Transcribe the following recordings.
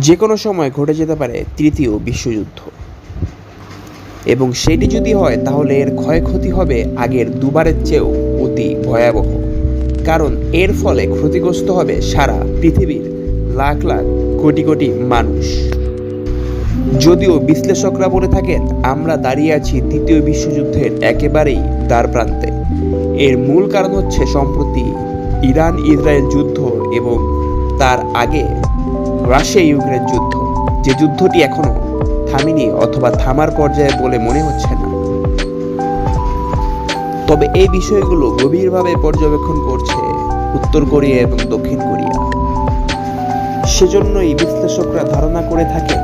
যে কোনো সময় ঘটে যেতে পারে তৃতীয় বিশ্বযুদ্ধ, এবং সেটি যদি হয় তাহলে এর ক্ষয়ক্ষতি হবে আগের দুবারের চেয়েও অতি ভয়াবহ। কারণ এর ফলে ক্ষতিগ্রস্ত হবে সারা পৃথিবীর লাখ লাখ কোটি কোটি মানুষ। যদিও বিশ্লেষকরা বলে থাকেন আমরা দাঁড়িয়ে আছি তৃতীয় বিশ্বযুদ্ধের একেবারেই দ্বারপ্রান্তে। এর মূল কারণ হচ্ছে সম্প্রতি ইরান ইসরায়েল যুদ্ধ এবং তার আগে রাশিয়া ইউক্রেন যুদ্ধ, যে যুদ্ধটি এখনো থামেনি অথবা থামার পর্যায়ে বলে মনে হচ্ছে না। তবে এই বিষয়গুলো গভীরভাবে পর্যবেক্ষণ করছে উত্তর কোরিয়া এবং দক্ষিণ কোরিয়া। সেজন্যই বিশ্লেষকরা ধারণা করে থাকেন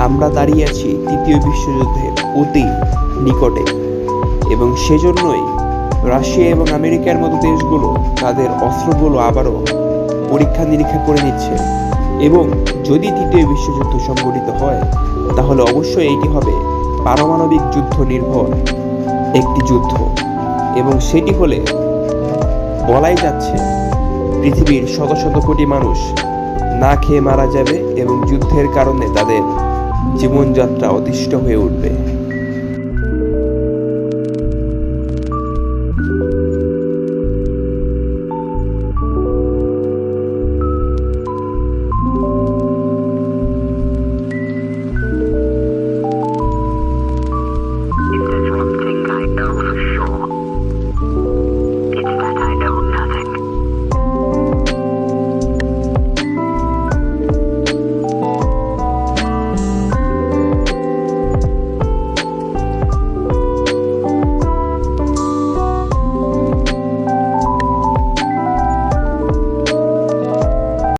আমরা দাঁড়িয়ে আছি তৃতীয় বিশ্বযুদ্ধের অতি নিকটে, এবং সেজন্যই রাশিয়া এবং আমেরিকার মতো দেশগুলো তাদের অস্ত্রগুলো আবারও পরীক্ষা নিরীক্ষা করে নিচ্ছে। এবং যদি তৃতীয় বিশ্বযুদ্ধ সংঘটিত হয় তাহলে অবশ্যই এটি হবে পারমাণবিক যুদ্ধ নির্ভর একটি যুদ্ধ, এবং সেটি হলে বলাই যাচ্ছে পৃথিবীর শত শত কোটি মানুষ না খেয়ে মারা যাবে এবং যুদ্ধের কারণে তাদের জীবনযাত্রা অতিষ্ঠ হয়ে উঠবে।